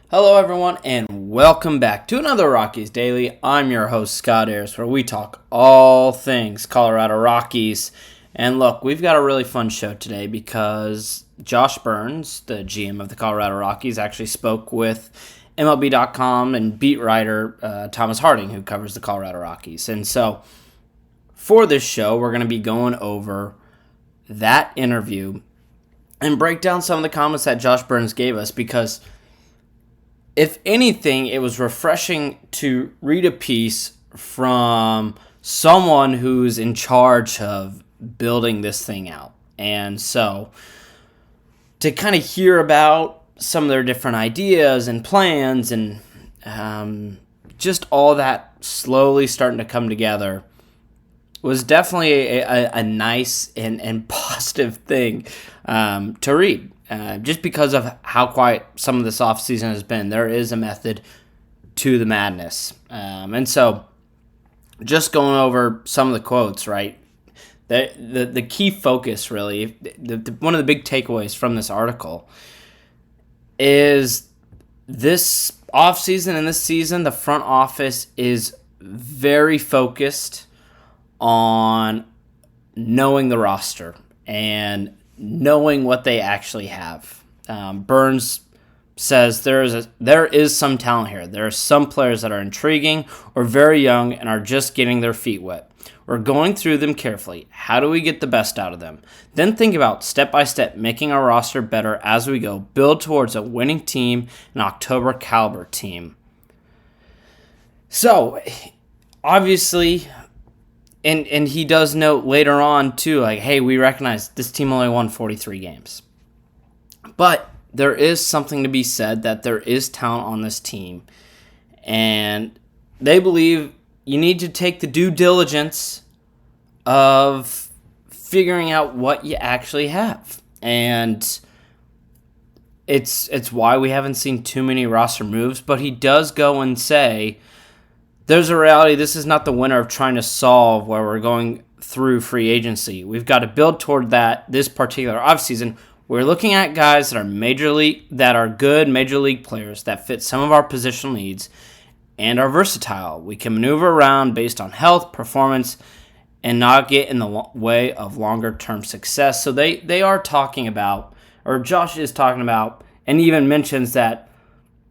Hello, everyone, and welcome back to another Rockies Daily. I'm your host, Scott Ayers, where we talk all things Colorado Rockies. And look, we've got a really fun show today because Josh Burns, the GM of the Colorado Rockies, actually spoke with MLB.com and beat writer Thomas Harding, who covers the Colorado Rockies. And so for this show, we're going to be going over that interview and break down some of the comments that Josh Burns gave us because if anything, it was refreshing to read a piece from someone who's in charge of building this thing out. And so to kind of hear about some of their different ideas and plans and just all that slowly starting to come together was definitely a nice and positive thing to read. Just because of how quiet some of this offseason has been, there is a method to the madness. And so just going over some of the quotes, right? The key focus, really, one of the big takeaways from this article is this offseason and this season, the front office is very focused on knowing the roster and knowing what they actually have. Burns says there is some talent here. There are some players that are intriguing or very young and are just getting their feet wet. We're going through them carefully. How do we get the best out of them? Then think about step by step making our roster better as we go. Build towards a winning team, an October caliber team. So, obviously, And he does note later on, too, like, hey, we recognize this team only won 43 games. But there is something to be said that there is talent on this team. And they believe you need to take the due diligence of figuring out what you actually have. And it's why we haven't seen too many roster moves. But he does go and say, there's a reality. This is not the winner of trying to solve where we're going through free agency. We've got to build toward that this particular offseason. We're looking at guys that are good major league players that fit some of our positional needs and are versatile. We can maneuver around based on health, performance, and not get in the way of longer-term success. So they are talking about, or Josh is talking about, and even mentions that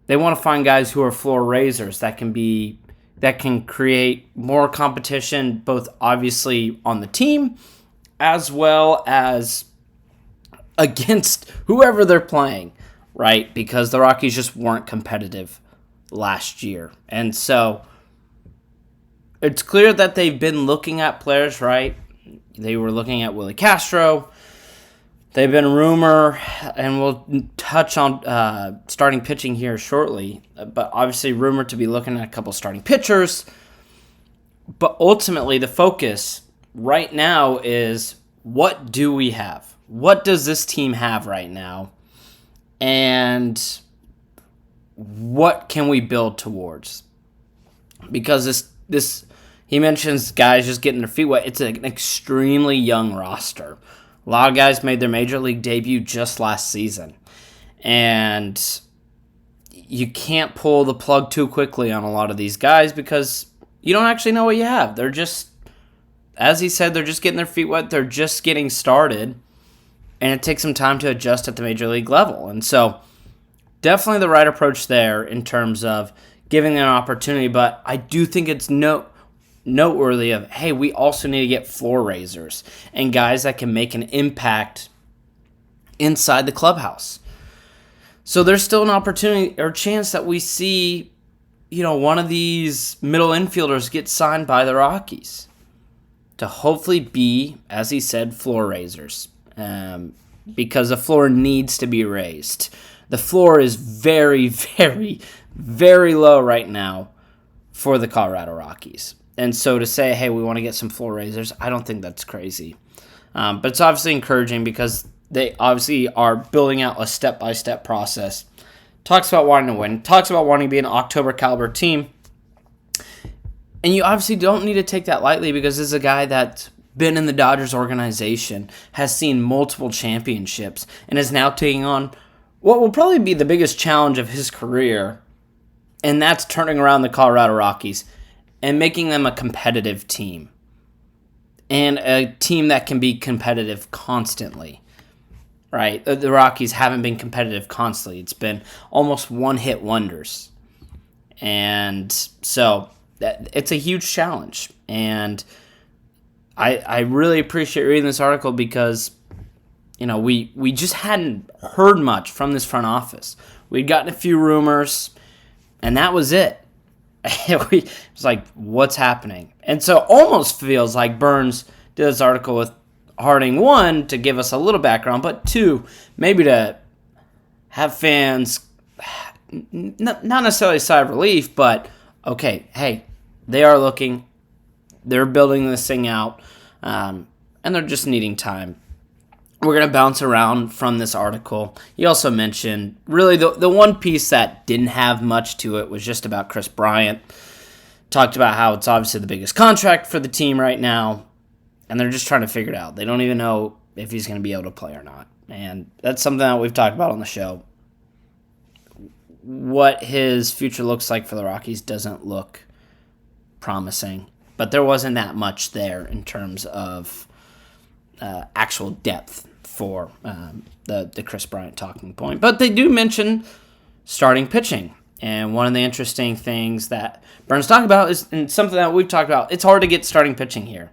they want to find guys who are floor raisers that can create more competition, both obviously on the team as well as against whoever they're playing, right? Because the Rockies just weren't competitive last year. And so it's clear that they've been looking at players, right? They were looking at Willie Castro. They've been rumor, and we'll touch on starting pitching here shortly, but obviously rumored to be looking at a couple starting pitchers. But ultimately, the focus right now is what do we have? What does this team have right now? And what can we build towards? Because this he mentions guys just getting their feet wet. It's an extremely young roster. A lot of guys made their major league debut just last season. And you can't pull the plug too quickly on a lot of these guys because you don't actually know what you have. They're just, as he said, they're just getting their feet wet. They're just getting started. And it takes some time to adjust at the major league level. And so definitely the right approach there in terms of giving them an opportunity. But I do think it's noteworthy of, hey, we also need to get floor raisers and guys that can make an impact inside the clubhouse. So there's still an opportunity or chance that we see, one of these middle infielders get signed by the Rockies to hopefully be, as he said, floor raisers, because the floor needs to be raised. The floor is very, very, very low right now for the Colorado Rockies. And so to say, hey, we want to get some floor raisers, I don't think that's crazy. But it's obviously encouraging because they obviously are building out a step-by-step process. Talks about wanting to win. Talks about wanting to be an October caliber team. And you obviously don't need to take that lightly because this is a guy that's been in the Dodgers organization, has seen multiple championships, and is now taking on what will probably be the biggest challenge of his career, and that's turning around the Colorado Rockies and making them a competitive team, and a team that can be competitive constantly, right? The Rockies haven't been competitive constantly. It's been almost one-hit wonders. And so it's a huge challenge. And I really appreciate reading this article because, we just hadn't heard much from this front office. We'd gotten a few rumors, and that was it. It was like, what's happening? And so it almost feels like Burns did this article with Harding, one, to give us a little background, but two, maybe to have fans, not necessarily a sigh of relief, but, okay, hey, they are looking, they're building this thing out, and they're just needing time. We're going to bounce around from this article. He also mentioned, really, the one piece that didn't have much to it was just about Chris Bryant. Talked about how it's obviously the biggest contract for the team right now, and they're just trying to figure it out. They don't even know if he's going to be able to play or not. And that's something that we've talked about on the show. What his future looks like for the Rockies doesn't look promising, but there wasn't that much there in terms of actual depth for the Chris Bryant talking point. But they do mention starting pitching. And one of the interesting things that Burns talked about is, and something that we've talked about, it's hard to get starting pitching here.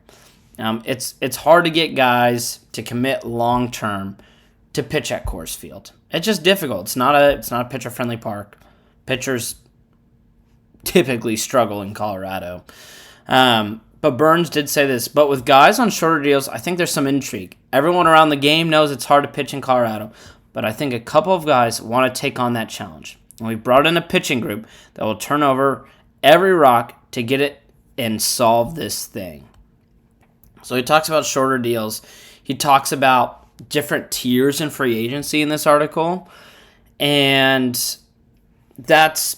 It's hard to get guys to commit long term to pitch at Coors Field. It's just difficult. It's not a pitcher friendly park. Pitchers typically struggle in Colorado. But Burns did say this, but with guys on shorter deals, I think there's some intrigue. Everyone around the game knows it's hard to pitch in Colorado, but I think a couple of guys want to take on that challenge. And we brought in a pitching group that will turn over every rock to get it and solve this thing. So he talks about shorter deals. He talks about different tiers in free agency in this article, and that's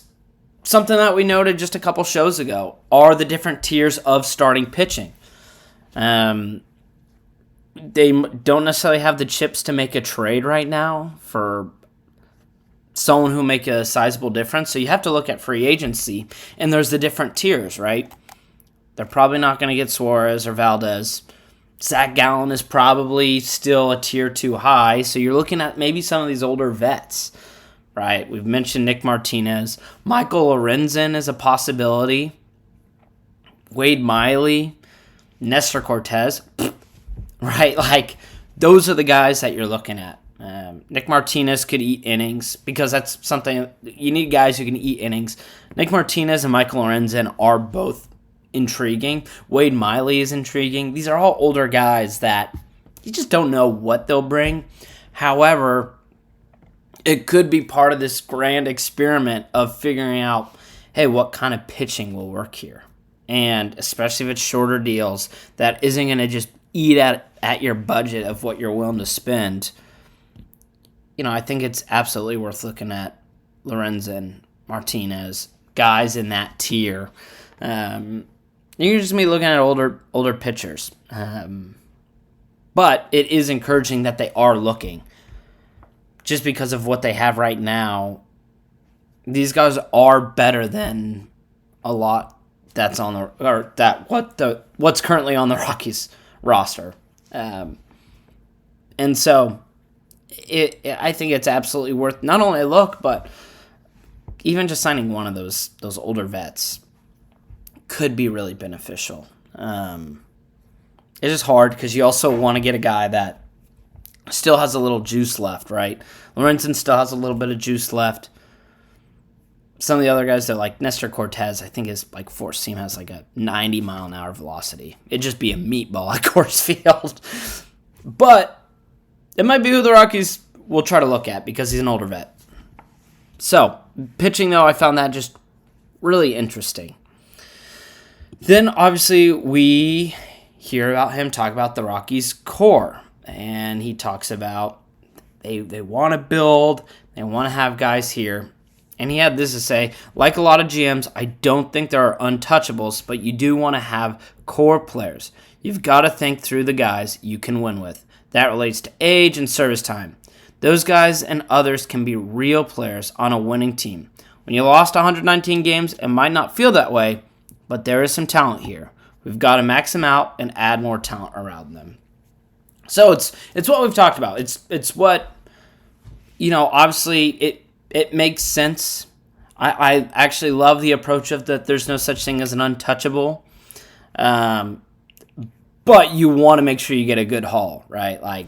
something that we noted just a couple shows ago, are the different tiers of starting pitching. They don't necessarily have the chips to make a trade right now for someone who make a sizable difference. So you have to look at free agency, and there's the different tiers, right? They're probably not going to get Suarez or Valdez. Zach Gallen is probably still a tier too high, so you're looking at maybe some of these older vets, right? We've mentioned Nick Martinez. Michael Lorenzen is a possibility. Wade Miley, Nestor Cortez, right? Like, those are the guys that you're looking at. Nick Martinez could eat innings because that's something, you need guys who can eat innings. Nick Martinez and Michael Lorenzen are both intriguing. Wade Miley is intriguing. These are all older guys that you just don't know what they'll bring. However, it could be part of this grand experiment of figuring out, hey, what kind of pitching will work here? And especially if it's shorter deals, that isn't going to just eat at your budget of what you're willing to spend. I think it's absolutely worth looking at Lorenzen, Martinez, guys in that tier. You're just be looking at older pitchers. But it is encouraging that they are looking. Just because of what they have right now, these guys are better than a lot that's on what's currently on the Rockies roster. And so I think it's absolutely worth not only a look, but even just signing one of those older vets could be really beneficial. It's just hard because you also want to get a guy that still has a little juice left, right? Lorenzen still has a little bit of juice left. Some of the other guys that like Nestor Cortez, I think his four seam has like a 90-mile-an-hour velocity. It'd just be a meatball at Coors Field. But it might be who the Rockies will try to look at because he's an older vet. So, pitching, though, I found that just really interesting. Then, obviously, we hear about him talk about the Rockies core. And he talks about they want to build, they want to have guys here. And he had this to say, like a lot of GMs, I don't think there are untouchables, but you do want to have core players. You've got to think through the guys you can win with. That relates to age and service time. Those guys and others can be real players on a winning team. When you lost 119 games, it might not feel that way, but there is some talent here. We've got to max them out and add more talent around them. So it's what we've talked about. It's what, obviously it makes sense. I actually love the approach of that there's no such thing as an untouchable. But you want to make sure you get a good haul, right? Like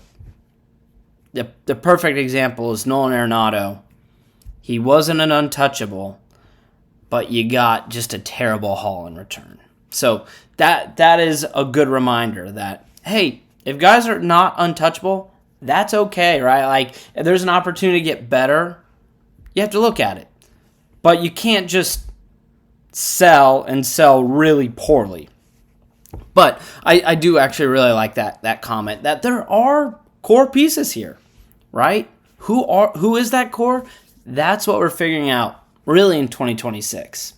the perfect example is Nolan Arenado. He wasn't an untouchable, but you got just a terrible haul in return. So that is a good reminder that, hey, if guys are not untouchable, that's okay, right? Like, if there's an opportunity to get better, you have to look at it. But you can't just sell really poorly. But I do actually really like that comment, that there are core pieces here, right? Who is that core? That's what we're figuring out really in 2026.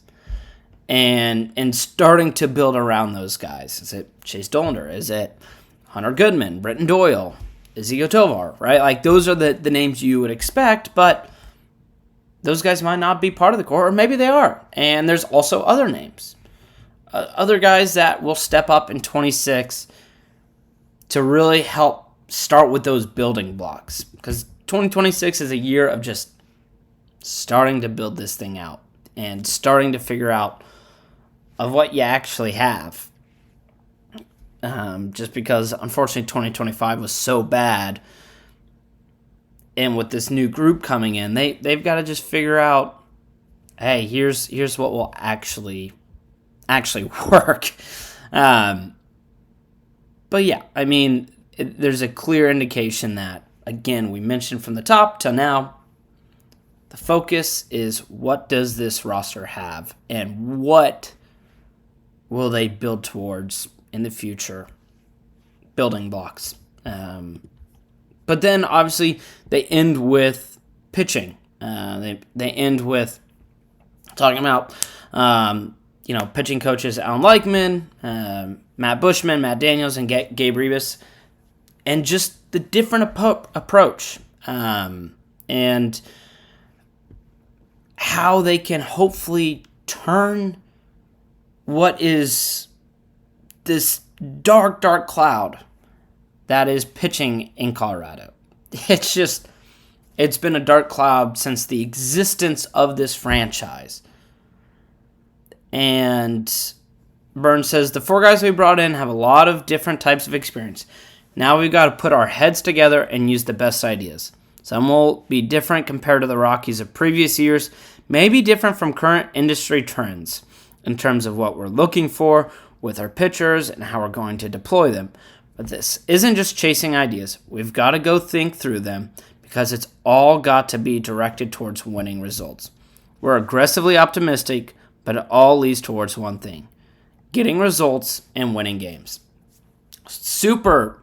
And starting to build around those guys. Is it Chase Dollander? Is it Hunter Goodman, Britton Doyle, Ezequiel Tovar, right? Like, those are the names you would expect, but those guys might not be part of the core, or maybe they are. And there's also other names. Other guys that will step up in 26 to really help start with those building blocks. Because 2026 is a year of just starting to build this thing out and starting to figure out of what you actually have. Just because, unfortunately, 2025 was so bad. And with this new group coming in, they've got to just figure out, hey, here's what will actually work. But yeah, I mean, there's a clear indication that, again, we mentioned from the top till now, the focus is what does this roster have and what will they build towards in the future, building blocks. But then, obviously, they end with pitching. They end with talking about, pitching coaches Alan Leichman, Matt Bushman, Matt Daniels, and Gabe Rebus, and just the different approach and how they can hopefully turn what is this dark, dark cloud that is pitching in Colorado. It's been a dark cloud since the existence of this franchise. And Burns says, the four guys we brought in have a lot of different types of experience. Now we've got to put our heads together and use the best ideas. Some will be different compared to the Rockies of previous years, maybe different from current industry trends in terms of what we're looking for with our pitchers and how we're going to deploy them. But this isn't just chasing ideas. We've got to go think through them because it's all got to be directed towards winning results. We're aggressively optimistic, but it all leads towards one thing: getting results and winning games. Super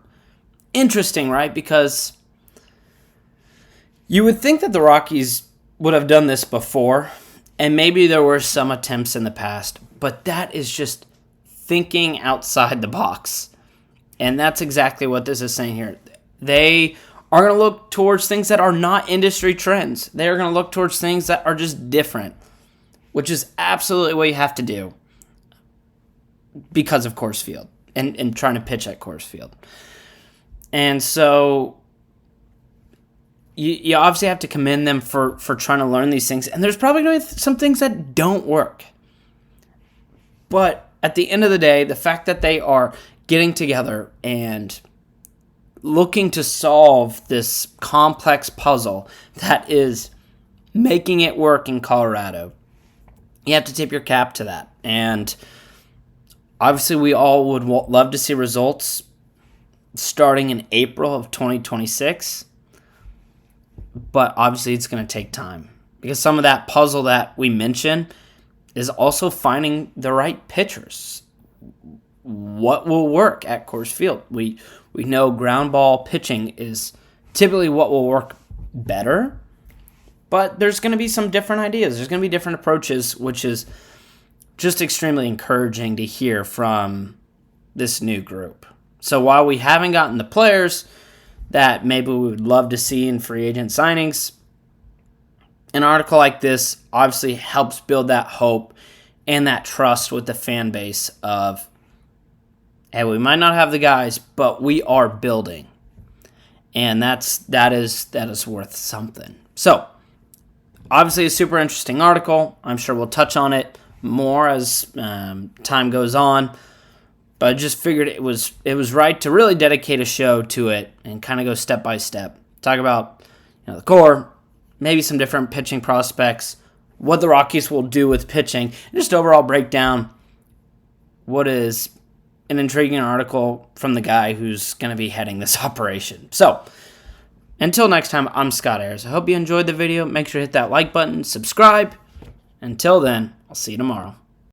interesting, right? Because you would think that the Rockies would have done this before, and maybe there were some attempts in the past, but that is just thinking outside the box. And that's exactly what this is saying here. They are going to look towards things that are not industry trends. They are going to look towards things that are just different, which is absolutely what you have to do because of Coors Field and trying to pitch at Coors Field. And so you obviously have to commend them for trying to learn these things. And there's probably going to be some things that don't work. But at the end of the day, the fact that they are getting together and looking to solve this complex puzzle that is making it work in Colorado, you have to tip your cap to that. And obviously we all would love to see results starting in April of 2026. But obviously it's going to take time because some of that puzzle that we mentioned is also finding the right pitchers. What will work at Coors Field? We know ground ball pitching is typically what will work better, but there's going to be some different ideas. There's going to be different approaches, which is just extremely encouraging to hear from this new group. So while we haven't gotten the players, that maybe we would love to see in free agent signings. An article like this obviously helps build that hope and that trust with the fan base of, hey, we might not have the guys, but we are building. And that is worth something. So, obviously a super interesting article. I'm sure we'll touch on it more as time goes on. But I just figured it was right to really dedicate a show to it and kind of go step by step. Talk about the core, maybe some different pitching prospects, what the Rockies will do with pitching, and just overall break down what is an intriguing article from the guy who's going to be heading this operation. So, until next time, I'm Scott Ayers. I hope you enjoyed the video. Make sure to hit that like button, subscribe. Until then, I'll see you tomorrow.